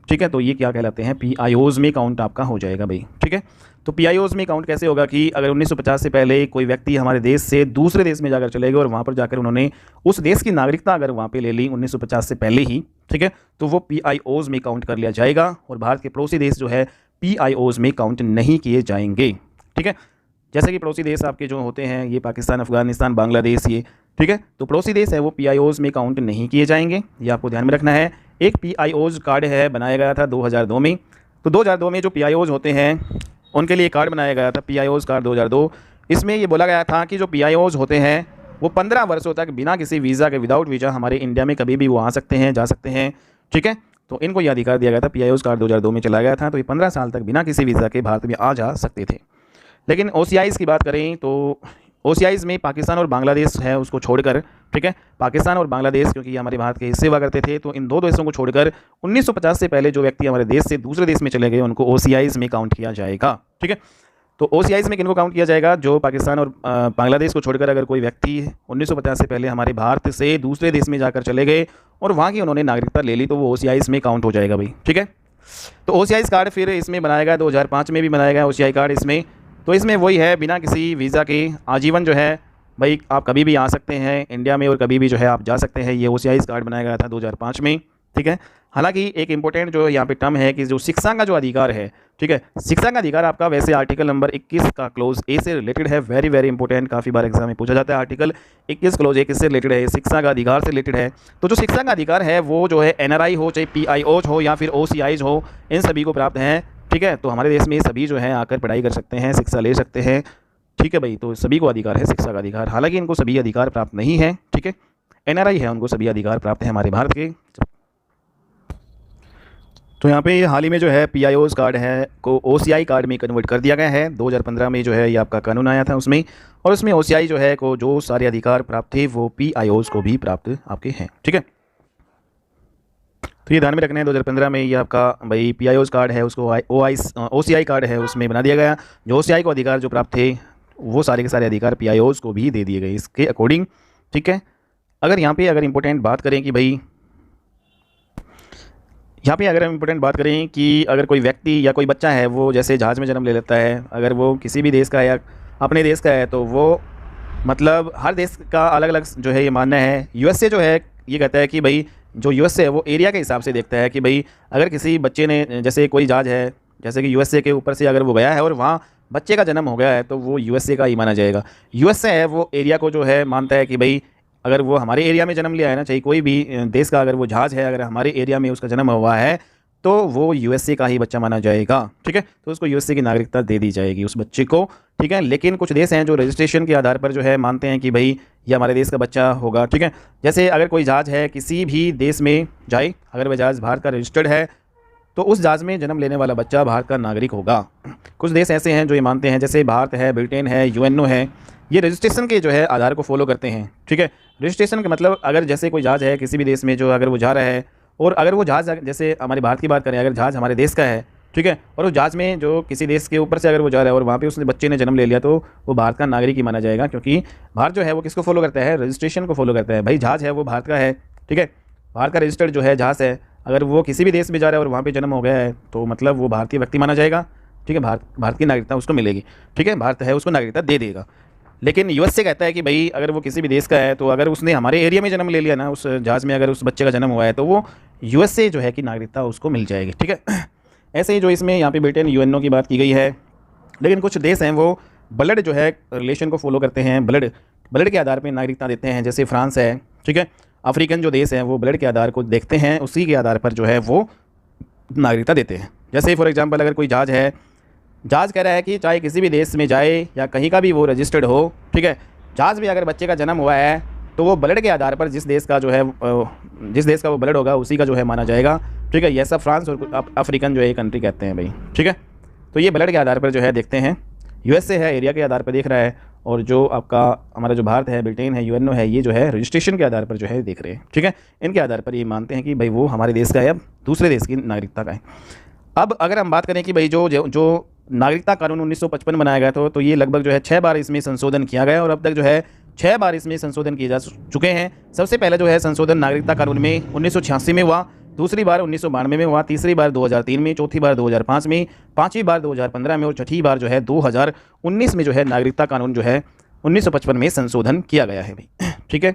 ठीक है, तो ये क्या कहलाते हैं, PIOs में काउंट आपका हो जाएगा भाई, ठीक है। तो PIOs में काउंट कैसे होगा कि अगर 1950 से पहले कोई व्यक्ति हमारे देश से दूसरे देश में जाकर चले गए और वहाँ पर जाकर उन्होंने उस देश की नागरिकता अगर वहाँ पे ले ली 1950 से पहले ही, ठीक है, तो वो PIOs में काउंट कर लिया जाएगा और भारत के पड़ोसी देश जो है PIOs में काउंट नहीं किए जाएंगे, ठीक है। जैसे कि पड़ोसी देश आपके जो होते हैं ये पाकिस्तान, अफगानिस्तान, बांग्लादेश, ये ठीक है, तो पड़ोसी देश है वो PIOs में काउंट नहीं किए जाएंगे, ये आपको ध्यान में रखना है। एक PIOs कार्ड है बनाया गया था 2002 में, तो 2002 में जो PIOs होते हैं उनके लिए कार्ड बनाया गया था, PIOs कार्ड 2002। इसमें ये बोला गया था कि जो PIOs होते हैं वो 15 वर्षों तक बिना किसी वीज़ा के, विदाउट वीज़ा हमारे इंडिया में कभी भी वो आ सकते हैं, जा सकते हैं, ठीक है। तो इनको ये अधिकार दिया गया था, PIOs कार्ड 2002 में चला गया था, तो ये 15 साल तक बिना किसी वीज़ा के भारत में आ जा सकते थे। लेकिन OCIs की बात करें तो OCIs में पाकिस्तान और बांग्लादेश है उसको छोड़कर, ठीक है, पाकिस्तान और बांग्लादेश क्योंकि ये हमारे भारत के हिस्से हुआ करते थे, तो इन दो देशों को छोड़कर 1950 से पहले जो व्यक्ति हमारे देश से दूसरे देश में चले गए उनको OCIs में काउंट किया जाएगा, ठीक है। तो OCIs में किनको काउंट किया जाएगा? जो पाकिस्तान और बांग्लादेश को छोड़कर अगर कोई व्यक्ति 1950 से पहले हमारे भारत से दूसरे देश में जाकर चले गए और वहाँ की उन्होंने नागरिकता ले ली तो वो OCIs में काउंट हो जाएगा भाई, ठीक है। तो OCIs कार्ड फिर इसमें बनाया गया, 2005 में भी बनाया गया OCI कार्ड इसमें। तो इसमें वही है, बिना किसी वीज़ा के आजीवन जो है भाई आप कभी भी आ सकते हैं इंडिया में और कभी भी जो है आप जा सकते हैं, ये OCIs कार्ड बनाया गया था 2005 में, ठीक है। हालांकि एक इंपॉर्टेंट जो यहाँ पे टर्म है कि जो शिक्षा का जो अधिकार है, ठीक है, शिक्षा का अधिकार आपका वैसे आर्टिकल नंबर 21 का क्लोज ए से रिलेटेड है, वेरी वेरी इंपॉर्टेंट, काफ़ी बार एग्जाम में पूछा जाता है। आर्टिकल 21 क्लोज ए किससे रिलेटेड है? शिक्षा का अधिकार से रिलेटेड है। तो जो शिक्षा का अधिकार है वो जो है NRI हो, चाहे PIOs हो या फिर OCIs हो, इन सभी को प्राप्त हैं, ठीक है। तो हमारे देश में सभी जो है आकर पढ़ाई कर सकते हैं, शिक्षा ले सकते हैं, ठीक है भाई। तो सभी को अधिकार है शिक्षा का अधिकार, हालांकि इनको सभी अधिकार प्राप्त नहीं है, ठीक है। NRI है उनको सभी अधिकार प्राप्त है हमारे भारत के। तो यहाँ पे हाल ही में जो है PIOs कार्ड है को OCI कार्ड में कन्वर्ट कर दिया गया है, 2015 में जो है ये आपका कानून आया था उसमें, और उसमें OCI जो है को जो सारे अधिकार प्राप्त थे वो PIOs को भी प्राप्त आपके हैं, ठीक है। तो ये ध्यान में रखना है, 2015 में ये आपका भाई PIOs कार्ड है उसको OCI कार्ड है उसमें बना दिया गया। जो OCI को अधिकार जो प्राप्त थे वो सारे के सारे अधिकार PIOs को भी दे दिए गए इसके अकॉर्डिंग, ठीक है। अगर यहाँ पे अगर इम्पोर्टेंट बात करें कि भाई यहाँ पे अगर हम इम्पोर्टेंट बात करें कि अगर कोई व्यक्ति या कोई बच्चा है वो जैसे जहाज़ में जन्म ले लेता है, अगर वो किसी भी देश का है या अपने देश का है, तो वो मतलब हर देश का अलग अलग जो है ये मानना है। USA जो है ये कहता है कि भाई जो USA है वो एरिया के हिसाब से देखता है कि भाई अगर किसी बच्चे ने, जैसे कोई जहाज़ है जैसे कि USA के ऊपर से अगर वो गया है और वहाँ बच्चे का जन्म हो गया है तो वो USA का ही माना जाएगा। USA है वो एरिया को जो है मानता है कि भाई अगर वो हमारे एरिया में जन्म लिया है ना, चाहे कोई भी देश का अगर वो जहाज़ है, अगर हमारे एरिया में उसका जन्म हुआ है तो वो USA का ही बच्चा माना जाएगा, ठीक है। तो उसको USA की नागरिकता दे दी जाएगी उस बच्चे को, ठीक है। लेकिन कुछ देश हैं जो रजिस्ट्रेशन के आधार पर जो है मानते हैं कि भाई ये हमारे देश का बच्चा होगा, ठीक है। जैसे अगर कोई जहाज़ है किसी भी देश में जाए, अगर वह जहाज़ भारत का रजिस्टर्ड है तो उस जहाज़ में जन्म लेने वाला बच्चा भारत का नागरिक होगा। कुछ देश ऐसे हैं जो ये मानते हैं, जैसे भारत है, ब्रिटेन है, UNO है, ये रजिस्ट्रेशन के जो है आधार को फॉलो करते हैं, ठीक है। रजिस्ट्रेशन का मतलब अगर जैसे कोई जहाज़ है किसी भी देश में जो अगर वो जा रहा है और अगर वो जहाज़ जैसे हमारे भारत की बात करें, अगर जहाज़ हमारे देश का है, ठीक है, और उस जहाज़ में जो किसी देश के ऊपर से अगर वो जा रहा है और वहाँ पे उसने बच्चे ने जन्म ले लिया तो वो भारत का नागरिक ही माना जाएगा, क्योंकि भारत जो है वो किसको फॉलो करता है? रजिस्ट्रेशन को फॉलो करता है। भाई जहाज़ है वो भारत का है, ठीक है, भारत का रजिस्टर्ड जो है जहाज़ है, अगर वो किसी भी देश में जा रहा है और वहाँ पे जन्म हो गया है तो मतलब वो भारतीय व्यक्ति माना जाएगा, ठीक है, भारत की नागरिकता उसको मिलेगी, ठीक है, भारत है उसको नागरिकता दे देगा। लेकिन USA कहता है कि भाई अगर वो किसी भी देश का है तो अगर उसने हमारे एरिया में जन्म ले लिया ना, उस जहाज़ में अगर उस बच्चे का जन्म हुआ है तो वो USA जो है कि नागरिकता उसको मिल जाएगी, ठीक है। ऐसे ही जो इसमें यहाँ पे ब्रिटेन UNO की बात की गई है। लेकिन कुछ देश हैं वो ब्लड जो है रिलेशन को फॉलो करते हैं, ब्लड के आधार पर नागरिकता देते हैं, जैसे फ्रांस है, ठीक है। अफ्रीकन जो देश हैं वो ब्लड के आधार को देखते हैं, उसी के आधार पर जो है वो नागरिकता देते हैं। जैसे फॉर एग्जांपल अगर कोई जहाज़ है, जहाज़ कह रहा है कि चाहे किसी भी देश में जाए या कहीं का भी वो रजिस्टर्ड हो, ठीक है, जहाज़ में अगर बच्चे का जन्म हुआ है तो वो ब्लड के आधार पर जिस देश का जो है जिस देश का वो ब्लड होगा उसी का जो है माना जाएगा, ठीक है। ये सब फ्रांस और अफ्रीकन जो है कंट्री कहते हैं भाई, ठीक है। तो ये ब्लड के आधार पर जो है देखते हैं। USA है एरिया के आधार पर देख रहा है, और जो आपका हमारा जो भारत है, ब्रिटेन है, UNO है, ये जो है रजिस्ट्रेशन के आधार पर जो है देख रहे हैं, ठीक है। इनके आधार पर ये मानते हैं कि भाई वो हमारे देश का है, अब दूसरे देश की नागरिकता का है। अब अगर हम बात करें कि भाई जो नागरिकता कानून 1955 बनाया गया था, तो ये लगभग जो है 6 बार इसमें संशोधन किया गया और अब तक जो है 6 बार इसमें संशोधन किए जा चुके हैं। सबसे पहले जो है संशोधन नागरिकता कानून में 1986 में हुआ, दूसरी बार 1992 में हुआ, तीसरी बार 2003 में, चौथी बार 2005 में, पांचवी बार 2015 में और छठी बार जो है 2019 में जो है नागरिकता कानून जो है 1955 में संशोधन किया गया है भाई, ठीक है।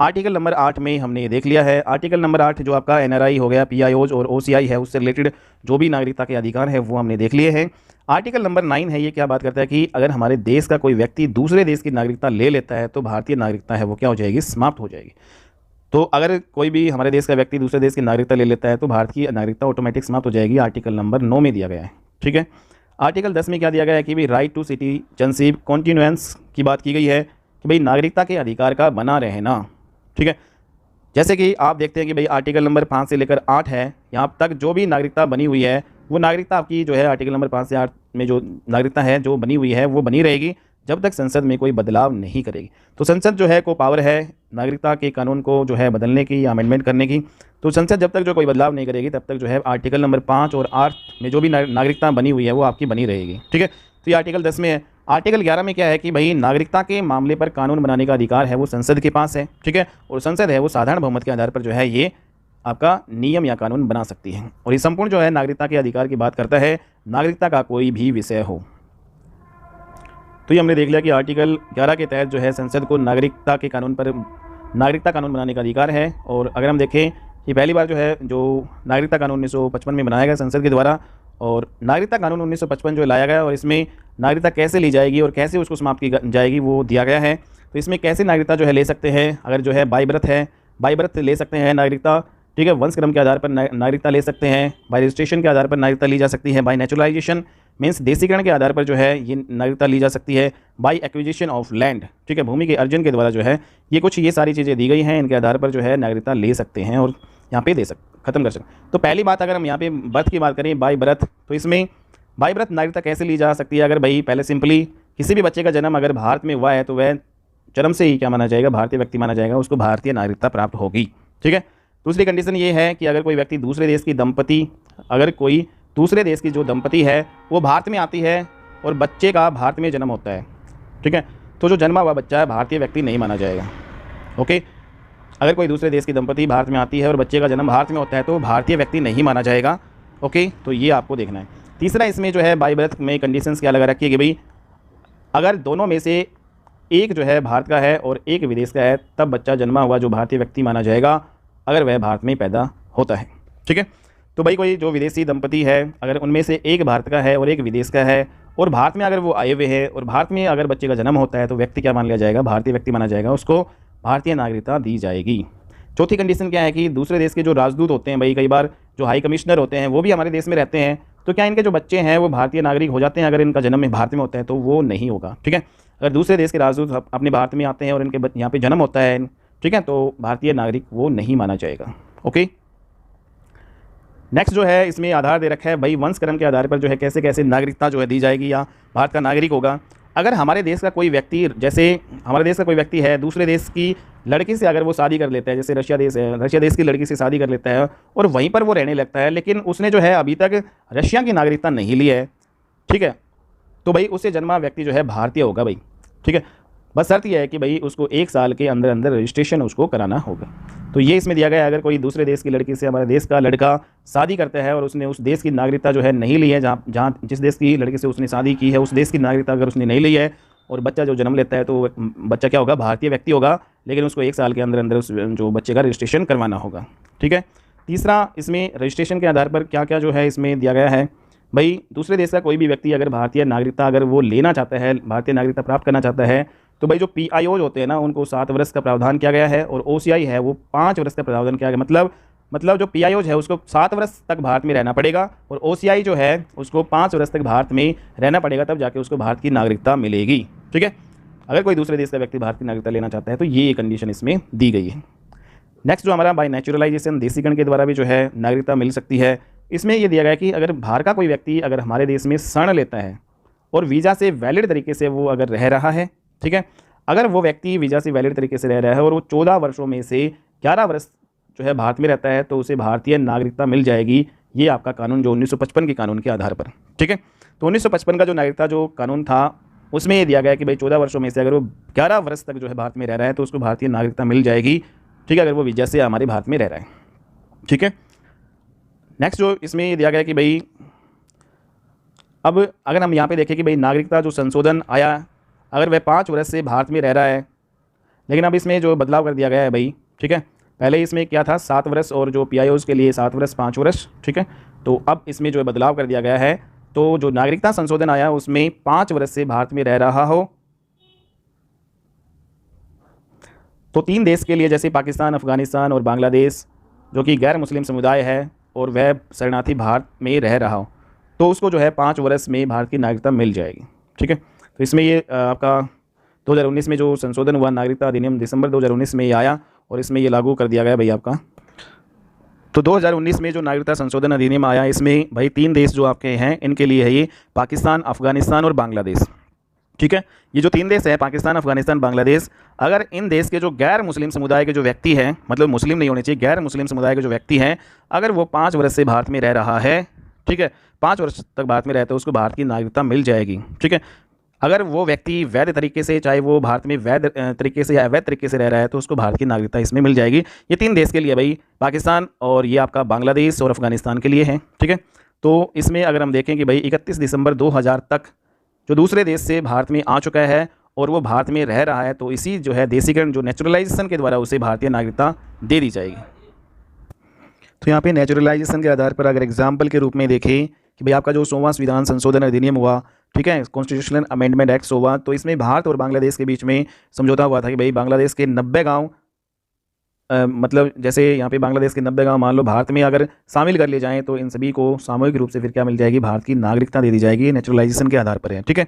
आर्टिकल नंबर 8 में हमने ये देख लिया है। आर्टिकल नंबर 8 जो आपका एनआरआई हो गया, पीआईओज और ओसीआई है, उससे रिलेटेड जो भी नागरिकता के अधिकार है वो हमने देख लिए हैं। आर्टिकल नंबर 9 है, ये क्या बात करता है कि अगर हमारे देश का कोई व्यक्ति दूसरे देश की नागरिकता ले लेता है तो भारतीय नागरिकता है वो क्या हो जाएगी, समाप्त हो जाएगी। तो अगर कोई भी हमारे देश का व्यक्ति दूसरे देश की नागरिकता ले लेता है तो भारत की नागरिकता ऑटोमेटिक समाप्त हो जाएगी। आर्टिकल नंबर 9 में दिया गया है। ठीक है। आर्टिकल 10 में क्या दिया गया है कि भाई राइट टू सिटीजनशिप कॉन्टिन्यूएंस की बात की गई है कि भाई नागरिकता के अधिकार का बना रहना। ठीक है। जैसे कि आप देखते हैं कि भाई आर्टिकल नंबर 5 से लेकर 8 है, यहाँ तक जो भी नागरिकता बनी हुई है वो नागरिकता आपकी जो है आर्टिकल नंबर 5 से 8 में जो नागरिकता है जो बनी हुई है वो बनी रहेगी जब तक संसद में कोई बदलाव नहीं करेगी। तो संसद जो है को पावर है नागरिकता के कानून को जो है बदलने की या अमेंडमेंट करने की। तो संसद जब तक जो कोई बदलाव नहीं करेगी तब तक जो है आर्टिकल नंबर 5 और 8 में जो भी नागरिकता बनी हुई है वो आपकी बनी रहेगी। ठीक है। तो ये आर्टिकल 10 में है। आर्टिकल 11 में क्या है कि भाई नागरिकता के मामले पर कानून बनाने का अधिकार है वो संसद के पास है। ठीक है। और संसद है वो साधारण बहुमत के आधार पर जो है ये आपका नियम या कानून बना सकती है। और ये संपूर्ण जो है नागरिकता के अधिकार की बात करता है, नागरिकता का कोई भी विषय हो। तो ये हमने देख लिया कि आर्टिकल 11 के तहत जो है संसद को नागरिकता के कानून पर नागरिकता कानून बनाने का अधिकार है। और अगर हम देखें कि पहली बार जो है जो नागरिकता कानून 1955 में बनाया गया संसद के द्वारा, और नागरिकता कानून 1955 जो लाया गया और इसमें नागरिकता कैसे ली जाएगी और कैसे उसको समाप्त की जाएगी वो दिया गया है। तो इसमें कैसे नागरिकता जो है ले सकते हैं, अगर जो है बाई बर्थ है, बाई बर्थ ले सकते हैं नागरिकता। ठीक है। वंशक्रम के आधार पर नागरिकता ले सकते हैं, बाई रजिस्ट्रेशन के आधार पर नागरिकता ली जा सकती है, बाई नेचुरलाइजेशन मीन्स देशीकरण के आधार पर जो है ये नागरिकता ली जा सकती है, बाई एक्विजिशन ऑफ लैंड। ठीक है। भूमि के अर्जन के द्वारा जो है ये सारी चीज़ें दी गई हैं, इनके आधार पर जो है नागरिकता ले सकते हैं और यहाँ पे खत्म कर सकते। तो पहली बात अगर हम यहाँ पे बर्थ की बात करें बाई बर्थ, तो इसमें बाई बर्थ नागरिकता कैसे ली जा सकती है। अगर भाई पहले सिंपली किसी भी बच्चे का जन्म अगर भारत में हुआ है तो वह जन्म से ही क्या माना जाएगा, भारतीय व्यक्ति माना जाएगा, उसको भारतीय नागरिकता प्राप्त होगी। ठीक है। दूसरी कंडीशन ये है कि अगर कोई व्यक्ति दूसरे देश की दंपति, अगर कोई दूसरे देश की जो दंपति है वो भारत में आती है और बच्चे का भारत में जन्म होता है। ठीक है। तो जो जन्मा हुआ बच्चा है भारतीय व्यक्ति नहीं माना जाएगा। ओके। अगर कोई दूसरे देश की दंपति भारत में आती है और बच्चे का जन्म भारत में होता है तो भारतीय व्यक्ति नहीं माना जाएगा। ओके। तो ये आपको देखना है। तीसरा इसमें जो है बाई बर्थ में कंडीशंस क्या लगा रखी है कि भाई अगर दोनों में से एक जो है भारत का है और एक विदेश का है तब बच्चा जन्मा हुआ जो भारतीय व्यक्ति माना जाएगा अगर वह भारत में पैदा होता है। ठीक है। तो भाई कोई जो विदेशी दंपति है अगर उनमें से एक भारत का है और एक विदेश का है और भारत में अगर वो आए हुए हैं और भारत में अगर बच्चे का जन्म होता है तो व्यक्ति क्या मान लिया जाएगा, भारतीय व्यक्ति माना जाएगा, उसको भारतीय नागरिकता दी जाएगी। चौथी कंडीशन क्या है कि दूसरे देश के जो राजदूत होते हैं, भाई कई बार जो हाई कमिश्नर होते हैं वो भी हमारे देश में रहते हैं, तो क्या इनके जो बच्चे हैं वो भारतीय नागरिक हो जाते हैं अगर इनका जन्म भारत में होता है? तो वो नहीं होगा। ठीक है। अगर दूसरे देश के राजदूत अपने भारत में आते हैं और इनके यहाँ पे जन्म होता है, ठीक है, तो भारतीय नागरिक वो नहीं माना जाएगा। ओके। नेक्स्ट जो है इसमें आधार दे रखा है भाई वंशक्रम के आधार पर जो है कैसे कैसे नागरिकता जो है दी जाएगी या भारत का नागरिक होगा। अगर हमारे देश का कोई व्यक्ति, जैसे हमारे देश का कोई व्यक्ति है दूसरे देश की लड़की से अगर वो शादी कर लेता है, जैसे रशिया देश है, रशिया देश की लड़की से शादी कर लेता है और वहीं पर वो रहने लगता है, लेकिन उसने जो है अभी तक रशिया की नागरिकता नहीं ली है, ठीक है, तो भाई उससे जन्मा व्यक्ति जो है भारतीय होगा भाई। ठीक है। बस शर्त यह है कि भाई उसको 1 साल के अंदर अंदर रजिस्ट्रेशन उसको कराना होगा। तो ये इसमें दिया गया है। अगर कोई दूसरे देश की लड़की से हमारे देश का लड़का शादी करता है और उसने उस देश की नागरिकता जो है नहीं ली है, जहाँ जिस देश की लड़की से उसने शादी की है उस देश की नागरिकता अगर उसने नहीं ली है और बच्चा जो जन्म लेता है तो बच्चा क्या होगा, भारतीय व्यक्ति होगा, लेकिन उसको 1 साल के अंदर अंदर उस जो बच्चे का रजिस्ट्रेशन करवाना होगा। ठीक है। तीसरा इसमें रजिस्ट्रेशन के आधार पर क्या क्या जो है इसमें दिया गया है, भाई दूसरे देश का कोई भी व्यक्ति अगर भारतीय नागरिकता अगर वो लेना चाहता है, भारतीय नागरिकता प्राप्त करना चाहता है, तो भाई जो पीआईओज होते हैं ना उनको 7 वर्ष का प्रावधान किया गया है और ओसीआई है वो 5 वर्ष का प्रावधान किया गया। मतलब जो पीआईओज है उसको 7 वर्ष तक भारत में रहना पड़ेगा और ओसीआई जो है उसको 5 वर्ष तक भारत में रहना पड़ेगा, तब जाके उसको भारत की नागरिकता मिलेगी। ठीक है। अगर कोई दूसरे देश का व्यक्ति भारत की नागरिकता लेना चाहता है तो ये कंडीशन इसमें दी गई है। नेक्स्ट जो हमारा बाय नेचुरलाइजेशन, देशीकरण के द्वारा भी जो है नागरिकता मिल सकती है। इसमें ये दिया गया है कि अगर बाहर का कोई व्यक्ति अगर हमारे देश में शरण लेता है और वीज़ा से वैलिड तरीके से वो अगर रह रहा है, ठीक है, अगर वो व्यक्ति वीज़ा से वैलिड तरीके से रह रहा है और वो 14 वर्षों में से 11 वर्ष जो है भारत में रहता है तो उसे भारतीय नागरिकता मिल जाएगी। ये आपका कानून जो 1955 के कानून के आधार पर। ठीक है। तो 1955 का जो नागरिकता जो कानून था उसमें ये दिया गया कि भाई 14 वर्षों में से अगर वो 11 वर्ष तक जो है भारत में रह रहा है तो उसको भारतीय नागरिकता मिल जाएगी। ठीक है। अगर वो वीज़ा से हमारे भारत में रह रहा है। ठीक है। नेक्स्ट जो इसमें ये दिया गया कि भाई अब अगर हम यहाँ पे देखें कि भाई नागरिकता जो संशोधन आया, अगर वह 5 वर्ष से भारत में रह रहा है लेकिन अब इसमें जो बदलाव कर दिया गया है भाई, ठीक है, पहले इसमें क्या था 7 वर्ष और जो PIOs के लिए 7 वर्ष 5 वर्ष, ठीक है। तो अब इसमें जो बदलाव कर दिया गया है, तो जो नागरिकता संशोधन आया उसमें 5 वर्ष से भारत में रह रहा हो तो 3 देश के लिए, जैसे पाकिस्तान, अफगानिस्तान और बांग्लादेश, जो कि गैर मुस्लिम समुदाय है और वह शरणार्थी भारत में रह रहा हो, तो उसको जो है 5 वर्ष में भारत की नागरिकता मिल जाएगी, ठीक है। तो इसमें ये आपका 2019 में जो संशोधन हुआ, नागरिकता अधिनियम दिसंबर 2019 में ये आया और इसमें ये लागू कर दिया गया भाई आपका। तो 2019 में जो नागरिकता संशोधन अधिनियम आया, इसमें भाई 3 देश जो आपके हैं इनके लिए है ये, पाकिस्तान, अफगानिस्तान और बांग्लादेश, ठीक है। ये जो 3 देश है, पाकिस्तान, अफगानिस्तान, बांग्लादेश, अगर इन देश के जो गैर मुस्लिम समुदाय के जो व्यक्ति हैं, मतलब मुस्लिम नहीं होने चाहिए, गैर मुस्लिम समुदाय के जो व्यक्ति हैं, अगर वो 5 वर्ष से भारत में रह रहा है, ठीक है, 5 वर्ष तक भारत में रहते हैं, उसको भारत की नागरिकता मिल जाएगी, ठीक है। अगर वो व्यक्ति वैध तरीके से, चाहे वो भारत में वैध तरीके से या अवैध तरीके से रह रहा है, तो उसको भारत की नागरिकता इसमें मिल जाएगी। ये 3 देश के लिए भाई, पाकिस्तान और ये आपका बांग्लादेश और अफगानिस्तान के लिए है, ठीक है। तो इसमें अगर हम देखें कि भाई 31 दिसंबर 2000 तक जो दूसरे देश से भारत में आ चुका है और वो भारत में रह रहा है, तो इसी जो है देशीकरण, जो नेचुरलाइजेशन के द्वारा उसे भारतीय नागरिकता दे दी जाएगी। तो यहाँ पे नेचुरलाइजेशन के आधार पर अगर एग्जाम्पल के रूप में देखें कि भाई आपका जो 100वां संविधान संशोधन अधिनियम हुआ, ठीक है, कॉन्स्टिट्यूशनल अमेंडमेंट एक्ट हुआ, तो इसमें भारत और बांग्लादेश के बीच में समझौता हुआ था कि भाई बांग्लादेश के 90 गाँव, मतलब जैसे यहाँ पे बांग्लादेश के 90 गाँव मान लो भारत में अगर शामिल कर लिए जाएँ, तो इन सभी को सामूहिक रूप से फिर क्या मिल जाएगी, भारत की नागरिकता दे दी जाएगी, नेचुरलाइजेशन के आधार पर है, ठीक है।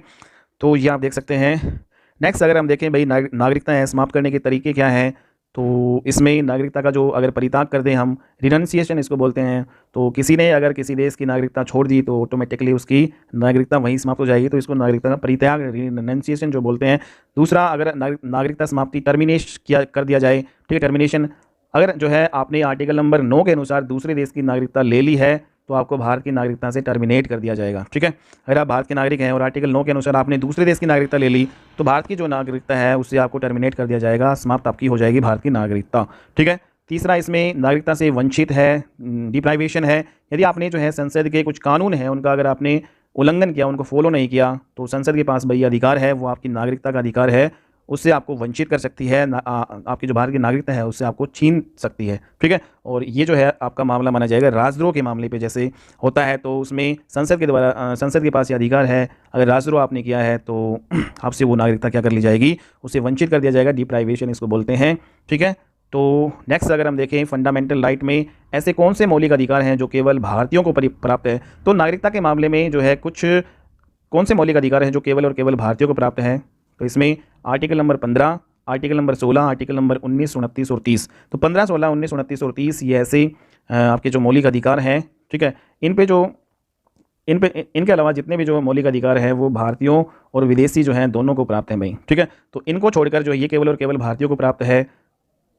तो ये आप देख सकते हैं। नेक्स्ट अगर हम देखें भाई नागरिकता समाप्त करने के तरीके क्या हैं, तो इसमें नागरिकता का जो अगर परित्याग कर दें हम, रिनंसिएशन इसको बोलते हैं, तो किसी ने अगर किसी देश की नागरिकता छोड़ दी तो ऑटोमेटिकली उसकी नागरिकता वहीं समाप्त हो जाएगी, तो इसको नागरिकता का परित्याग, रिनंसिएशन जो बोलते हैं। दूसरा, अगर नागरिकता समाप्ति टर्मिनेट किया कर दिया जाए, ठीक है, टर्मिनेशन, अगर जो है आपने आर्टिकल नंबर 9 के अनुसार दूसरे देश की नागरिकता ले ली है, तो आपको भारत की नागरिकता से टर्मिनेट कर दिया जाएगा, ठीक है। अगर आप भारत के नागरिक हैं और आर्टिकल 9 के अनुसार आपने दूसरे देश की नागरिकता ले ली, तो भारत की जो नागरिकता है उससे आपको टर्मिनेट कर दिया जाएगा, समाप्त आपकी हो जाएगी भारत की नागरिकता, ठीक है। तीसरा, इसमें नागरिकता से वंचित है, डिप्राइवेशन है, यदि आपने जो है संसद के कुछ कानून हैं उनका अगर आपने उल्लंघन किया, उनको फॉलो नहीं किया, तो संसद के पास भाई अधिकार है, वो आपकी नागरिकता का अधिकार है, उससे आपको वंचित कर सकती है, आपकी जो भारत की नागरिकता है उससे आपको छीन सकती है, ठीक है। और ये जो है आपका मामला माना जाएगा राजद्रोह के मामले पे जैसे होता है, तो उसमें संसद के द्वारा, संसद के पास ये अधिकार है, अगर राजद्रोह आपने किया है तो आपसे वो नागरिकता क्या कर ली जाएगी, उससे वंचित कर दिया जाएगा, डिप्राइवेशन इसको बोलते हैं, ठीक है। तो नेक्स्ट अगर हम देखें फंडामेंटल राइट में ऐसे कौन से मौलिक अधिकार हैं जो केवल भारतीयों को प्राप्त है, तो नागरिकता के मामले में जो है कुछ कौन से मौलिक अधिकार हैं जो केवल और केवल भारतीयों को प्राप्त हैं, तो इसमें article number 15, article number 16, article number 19, 29 और 30। तो 15, 16, 19, 29 और 30 ये ऐसे आपके जो मौलिक अधिकार हैं, ठीक है, इनके अलावा जितने भी जो मौलिक अधिकार हैं वो भारतीयों और विदेशी जो हैं दोनों को प्राप्त हैं भाई, ठीक है। तो इनको छोड़कर जो ये केवल और केवल भारतीयों को प्राप्त है,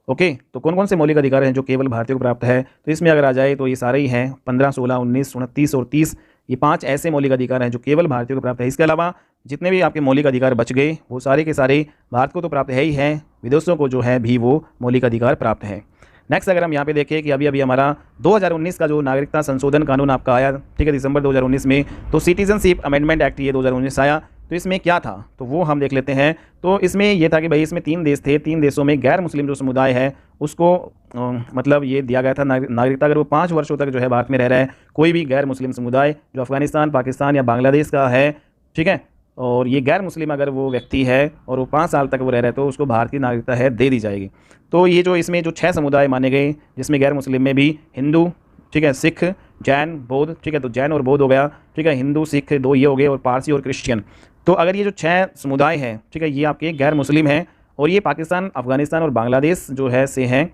ओके। तो कौन कौन से मौलिक अधिकार हैं जो केवल भारतीयों को प्राप्त है, तो इसमें अगर आ जाए तो ये सारे ही हैं, 15, 16, 19, 29 और 30, ये 5 ऐसे मौलिक अधिकार हैं जो केवल भारतीयों को प्राप्त है। इसके अलावा जितने भी आपके मौलिक अधिकार बच गए वो सारे के सारे भारत को तो प्राप्त है ही हैं, विदेशों को जो है भी वो मौलिक अधिकार प्राप्त है। नेक्स्ट अगर हम यहाँ पे देखें कि अभी हमारा 2019 का जो नागरिकता संशोधन कानून आपका आया, ठीक है, दिसंबर 2019 में, तो सिटीजनशिप अमेंडमेंट एक्ट ये 2019 आया, तो इसमें क्या था तो वो हम देख लेते हैं। तो इसमें ये था कि भाई इसमें 3 देश थे, 3 देशों में गैर मुस्लिम जो समुदाय है उसको मतलब ये दिया गया था नागरिकता, अगर वो 5 वर्षों तक जो है भारत में रह रहा है, कोई भी गैर मुस्लिम समुदाय जो अफगानिस्तान, पाकिस्तान या बांग्लादेश का है, ठीक है, और ये गैर मुस्लिम अगर वो व्यक्ति है और वो 5 साल तक वो रह रहा है, तो उसको भारत की नागरिकता है दे दी जाएगी। तो ये जो इसमें जो 6 समुदाय माने गए, जिसमें गैर मुस्लिम में भी हिंदू, ठीक है, सिख, जैन, बौद्ध, ठीक है, तो जैन और बौद्ध हो गया, ठीक है, हिंदू सिख 2 ये हो गए, और पारसी और क्रिश्चियन। तो अगर ये जो 6 समुदाय हैं, ठीक है, ये आपके गैर मुस्लिम हैं और ये पाकिस्तान, अफगानिस्तान और बांग्लादेश जो है से हैं,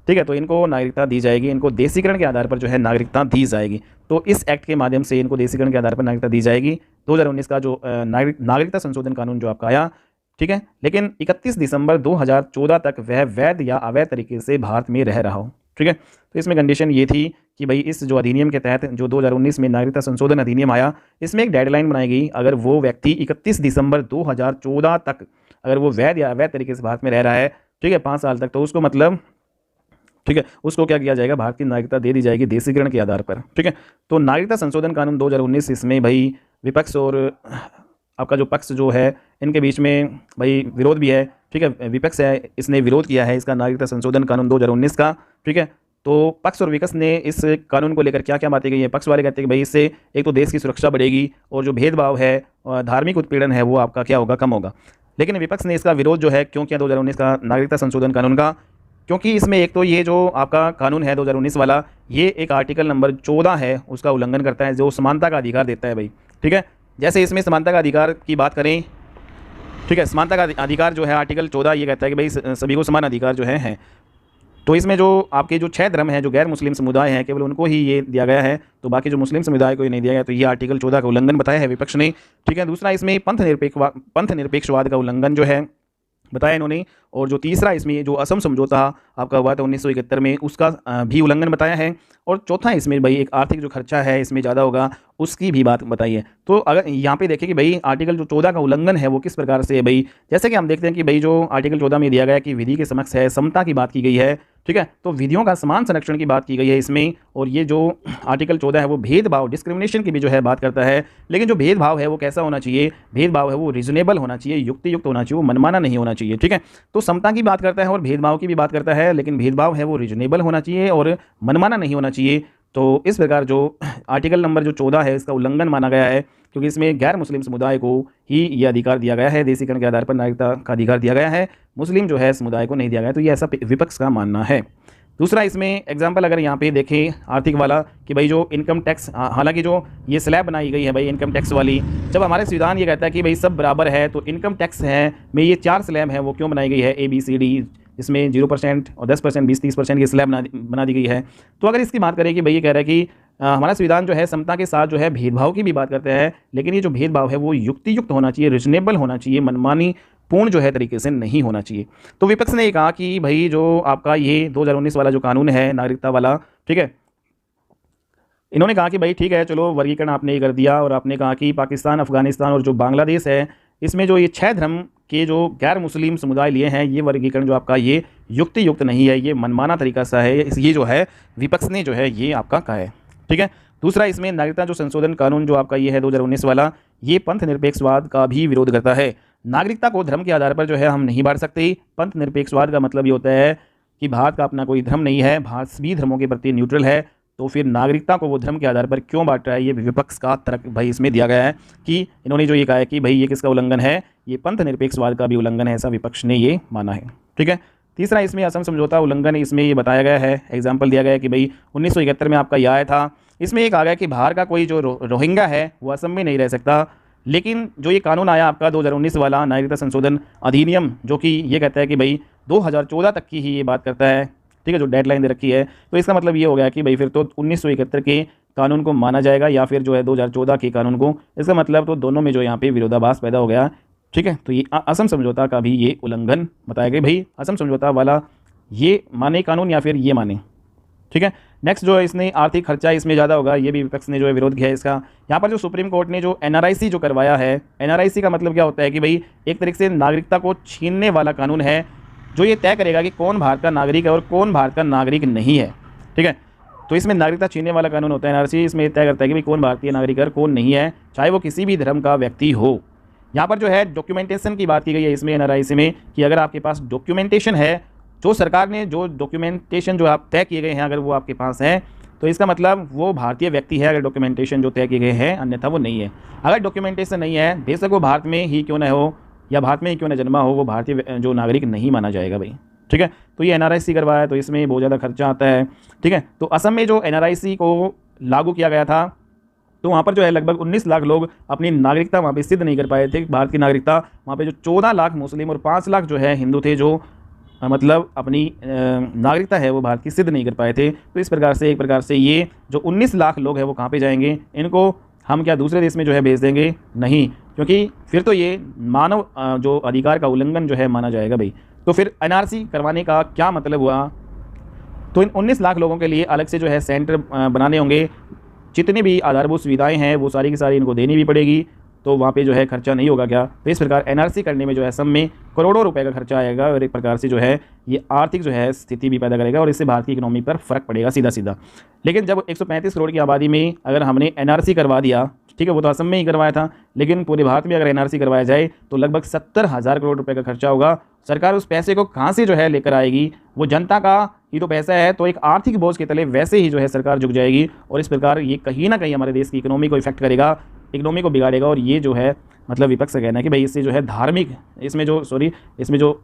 ठीक है, तो इनको नागरिकता दी जाएगी, इनको देशीकरण के आधार पर जो है नागरिकता दी जाएगी। तो इस एक्ट के माध्यम से इनको देशीकरण के आधार पर नागरिकता दी जाएगी। 2019 का जो नागरिकता संशोधन कानून जो आपका आया, ठीक है, लेकिन 31 दिसंबर 2014 तक वह वैध या अवैध तरीके से भारत में रह रहा हो, ठीक है। तो इसमें कंडीशन ये थी कि भाई इस जो अधिनियम के तहत जो 2019 में नागरिकता संशोधन अधिनियम आया, इसमें एक डेडलाइन बनाई गई, अगर वो व्यक्ति 31 दिसंबर 2014 तक अगर वो वैध या अवैध तरीके से भारत में रह रहा है, ठीक है, 5 साल तक, तो उसको मतलब, ठीक है, उसको क्या किया जाएगा, भारत की नागरिकता दे दी जाएगी देशीकरण के आधार पर, ठीक है। तो नागरिकता संशोधन कानून 2019, इसमें भाई विपक्ष और आपका जो पक्ष जो है इनके बीच में भाई विरोध भी है, ठीक है, विपक्ष है इसने विरोध किया है इसका नागरिकता संशोधन कानून 2019 का। ठीक है, तो पक्ष और विपक्ष ने इस कानून को लेकर क्या क्या बातें कही है। पक्ष वाले कहते हैं कि भाई इससे एक तो देश की सुरक्षा बढ़ेगी और जो भेदभाव है धार्मिक उत्पीड़न है वो आपका क्या होगा, कम होगा। लेकिन विपक्ष ने इसका विरोध जो है क्यों किया 2019 का नागरिकता संशोधन कानून का, क्योंकि इसमें एक तो ये जो आपका कानून है 2019 वाला, ये एक आर्टिकल नंबर 14 है उसका उल्लंघन करता है जो समानता का अधिकार देता है भाई। ठीक है, जैसे इसमें समानता का अधिकार की बात करें, ठीक है, समानता का अधिकार जो है आर्टिकल 14 ये कहता है कि भाई सभी को समान अधिकार जो है। तो इसमें जो आपके जो 6 धर्म हैं जो गैर मुस्लिम समुदाय हैं केवल उनको ही ये दिया गया है, तो बाकी जो मुस्लिम समुदाय को ये नहीं दिया गया। तो ये आर्टिकल 14 का उल्लंघन बताया है विपक्ष ने। ठीक है, दूसरा इसमें पंथ निरपेक्षवाद का उल्लंघन जो है बताया इन्होंने। और जो तीसरा इसमें जो असम समझौता आपका हुआ था 1971 में उसका भी उल्लंघन बताया है। और चौथा इसमें भाई एक आर्थिक जो खर्चा है इसमें ज़्यादा होगा उसकी भी बात बताई है। तो अगर यहाँ पे देखें कि भाई आर्टिकल जो 14 का उल्लंघन है वो किस प्रकार से है भाई, जैसे कि हम देखते हैं कि भाई जो आर्टिकल 14 में दिया गया कि विधि के समक्ष है, समता की बात की गई है। ठीक है, तो विधियों का समान संरक्षण की बात की गई है इसमें। और ये जो आर्टिकल 14 है वो भेदभाव डिस्क्रिमिनेशन की भी जो है बात करता है। लेकिन जो भेदभाव है वो कैसा होना चाहिए, भेदभाव है वो रीजनेबल होना चाहिए, युक्तियुक्त होना चाहिए, वो मनमाना नहीं होना चाहिए। ठीक है, तो समता की बात करता है और भेदभाव की भी बात करता है, लेकिन भेदभाव है वो रीजनेबल होना चाहिए और मनमाना नहीं होना चाहिए। तो इस प्रकार जो आर्टिकल नंबर जो 14 है इसका उल्लंघन माना गया है, क्योंकि इसमें गैर मुस्लिम समुदाय को ही ये अधिकार दिया गया है, देशीकरण के आधार पर नागरिकता का अधिकार दिया गया है, मुस्लिम जो है समुदाय को नहीं दिया गया। तो ये ऐसा विपक्ष का मानना है। दूसरा इसमें एग्जाम्पल अगर यहाँ पे देखें आर्थिक वाला कि भाई जो इनकम टैक्स, हालांकि जो ये स्लैब बनाई गई है भाई इनकम टैक्स वाली, जब हमारे संविधान ये कहता है कि भाई सब बराबर है, तो इनकम टैक्स है में ये 4 स्लैब है वो क्यों बनाई गई है ABCD, जिसमें 0% और 10%, 20-30% की स्लैब बना दी गई है। तो अगर इसकी बात करें कि भाई ये कह रहा है कि हमारा संविधान जो है समता के साथ जो है भेदभाव की भी बात करते हैं, लेकिन ये जो भेदभाव है वो युक्तियुक्त होना चाहिए, रिजनेबल होना चाहिए, मनमानी पूर्ण जो है तरीके से नहीं होना चाहिए। तो विपक्ष ने ये कहा कि भाई जो आपका ये 2019 वाला जो कानून है नागरिकता वाला, ठीक है, इन्होंने कहा कि भाई ठीक है चलो वर्गीकरण आपने ये कर दिया और आपने कहा कि पाकिस्तान, अफगानिस्तान और जो बांग्लादेश है इसमें जो ये 6 धर्म के जो गैर मुस्लिम समुदाय लिए हैं ये वर्गीकरण जो आपका ये युक्तियुक्त नहीं है, ये मनमाना तरीका सा है, ये जो है विपक्ष ने जो है ये आपका कहा है। ठीक है, दूसरा इसमें नागरिकता जो संशोधन कानून जो आपका ये है 2019 वाला, ये पंथ निरपेक्षवाद का भी विरोध करता है। नागरिकता को धर्म के आधार पर जो है हम नहीं बांट सकते। पंथ निरपेक्षवाद का मतलब ये होता है कि भारत का अपना कोई धर्म नहीं है, भारत सभी धर्मों के प्रति न्यूट्रल है, तो फिर नागरिकता को वो धर्म के आधार पर क्यों बांट रहा है, ये विपक्ष का तर्क भाई इसमें दिया गया है कि इन्होंने जो ये कहा है कि भाई ये किसका उल्लंघन है, ये पंथ निरपेक्षवाद का भी उल्लंघन है, ऐसा विपक्ष ने ये माना है। ठीक है, तीसरा इसमें असम समझौता उल्लंघन इसमें ये बताया गया है, एग्जाम्पल दिया गया है कि भाई 1971 में आपका यह आया था, इसमें एक आ गया कि बाहर का कोई जो रोहिंग्या है वो असम में नहीं रह सकता। लेकिन जो ये कानून आया आपका 2019 वाला नागरिकता संशोधन अधिनियम, जो कि ये कहता है कि भाई 2014 तक की ही ये बात करता है, ठीक है, जो डेडलाइन दे रखी है, तो इसका मतलब ये हो गया कि भाई फिर तो 1971 के कानून को माना जाएगा या फिर जो है 2014 के कानून को। इसका मतलब तो दोनों में जो यहाँ पे विरोधाभास पैदा हो गया। ठीक है, तो ये असम समझौता का भी ये उल्लंघन बताया गया। भाई असम समझौता वाला ये माने कानून या फिर ये माने। ठीक है, नेक्स्ट जो है इसने आर्थिक खर्चा इसमें ज़्यादा होगा, ये भी विपक्ष ने जो है विरोध किया है इसका। यहाँ पर जो सुप्रीम कोर्ट ने जो NRIC जो करवाया है, NRIC का मतलब क्या होता है कि भाई एक तरीके से नागरिकता को छीनने वाला कानून है, जो ये तय करेगा कि कौन भारत का नागरिक है और कौन भारत का नागरिक नहीं है। ठीक है, तो इसमें नागरिकता छीनने वाला कानून होता है NRC, इसमें तय करता है कि भाई कौन भारतीय नागरिक है और कौन नहीं है, चाहे वो किसी भी धर्म का व्यक्ति हो। यहाँ पर जो है डॉक्यूमेंटेशन की बात की गई है इसमें NRIC में कि अगर आपके पास डॉक्यूमेंटेशन है, जो सरकार ने जो डॉक्यूमेंटेशन जो आप तय किए गए हैं अगर वो आपके पास हैं, तो इसका मतलब वो भारतीय व्यक्ति है अगर डॉक्यूमेंटेशन जो तय किए गए हैं, अन्यथा वो नहीं है। अगर डॉक्यूमेंटेशन नहीं है, बेशक वो भारत में ही क्यों न हो या भारत में ही क्यों न जन्मा हो, वो भारतीय जो नागरिक नहीं माना जाएगा भाई। ठीक है, तो ये NRIC करवाया है, तो इसमें बहुत ज़्यादा खर्चा आता है। ठीक है, तो असम में जो NRIC को लागू किया गया था, तो वहाँ पर जो है लगभग 19 लाख लोग अपनी नागरिकता वहाँ पे सिद्ध नहीं कर पाए थे, भारत की नागरिकता। वहाँ पे जो 14 लाख मुस्लिम और 5 लाख जो है हिंदू थे, जो मतलब अपनी नागरिकता है वो भारत की सिद्ध नहीं कर पाए थे। तो इस प्रकार से एक प्रकार से ये जो 19 लाख लोग हैं वो कहाँ पे जाएंगे, इनको हम क्या दूसरे देश में जो है भेज देंगे? नहीं, क्योंकि फिर तो ये मानव जो अधिकार का उल्लंघन जो है माना जाएगा भाई। तो फिर NRC करवाने का क्या मतलब हुआ? तो इन 19 लाख लोगों के लिए अलग से जो है सेंटर बनाने होंगे, जितनी भी आधारभूत सुविधाएं हैं वो सारी की सारी इनको देनी भी पड़ेगी, तो वहाँ पे जो है खर्चा नहीं होगा क्या? तो इस प्रकार NRC करने में जो है असम में करोड़ों रुपए का खर्चा आएगा और एक प्रकार से जो है ये आर्थिक जो है स्थिति भी पैदा करेगा और इससे भारत की इकोनॉमी पर फर्क पड़ेगा सीधा सीधा। लेकिन जब 135 करोड़ की आबादी में अगर हमने NRC करवा दिया, ठीक है, वो तो असम में ही करवाया था, लेकिन पूरे भारत में अगर एनआरसी करवाया जाए तो लगभग 70,000 करोड़ रुपए का खर्चा होगा। सरकार उस पैसे को कहाँ से जो है लेकर आएगी, वो जनता का ही तो पैसा है, तो एक आर्थिक बोझ के तले वैसे ही जो है सरकार झुक जाएगी और इस प्रकार ये कहीं ना कहीं हमारे देश की इकोनॉमी को इफेक्ट करेगा, इकोनॉमी को बिगाड़ेगा। और ये जो है मतलब विपक्ष का कहना है कि भाई इससे जो है धार्मिक इसमें जो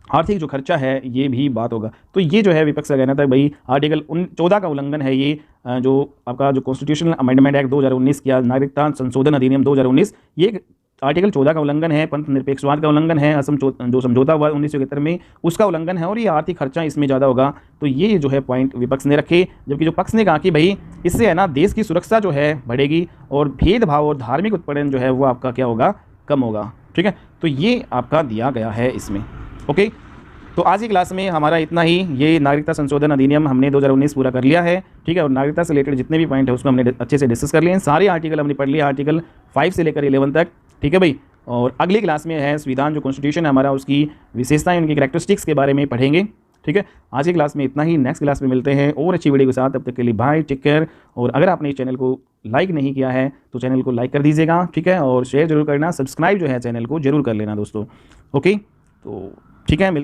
आर्थिक जो खर्चा है ये भी बात होगा। तो ये जो है विपक्ष का कहना था भाई आर्टिकल 14 का उल्लंघन है ये, जो आपका जो कॉन्स्टिट्यूशनल अमेंडमेंट एक्ट 2019 किया, नागरिकता संशोधन अधिनियम 2019, ये आर्टिकल 14 का उल्लंघन है, पंथ निरपेक्षवाद का उल्लंघन है, असम जो समझौता हुआ 1971 में उसका उल्लंघन है और ये आर्थिक खर्चा इसमें ज़्यादा होगा। तो ये जो है पॉइंट विपक्ष ने रखे, जबकि जो पक्ष ने कहा कि भाई इससे है ना देश की सुरक्षा जो है बढ़ेगी और भेदभाव और धार्मिक उत्पीड़न जो है वो आपका क्या होगा, कम होगा। ठीक है, तो ये आपका दिया गया है इसमें। ओके, तो आज की क्लास में हमारा इतना ही। ये नागरिकता संशोधन अधिनियम हमने 2019 पूरा कर लिया है। ठीक है, और नागरिकता से रिलेटेड जितने भी पॉइंट है उसको हमने अच्छे से डिस्कस कर लिए हैं। सारे आर्टिकल हमने पढ़ लिए, आर्टिकल 5 से लेकर 11 तक। ठीक है भाई, और अगली क्लास में है संविधान जो कॉन्स्टिट्यूशन है हमारा, उसकी विशेषताएं, उनकी कैरेक्टरिस्टिक्स के बारे में पढ़ेंगे। ठीक है, आज की क्लास में इतना ही। नेक्स्ट क्लास में मिलते हैं और अच्छी वीडियो के साथ। तब तक के लिए बाय, टेक केयर। और अगर आपने इस चैनल को लाइक नहीं किया है तो चैनल को लाइक कर दीजिएगा। ठीक है, और शेयर जरूर करना, सब्सक्राइब जो है चैनल को जरूर कर लेना दोस्तों। ओके, तो ठीक है।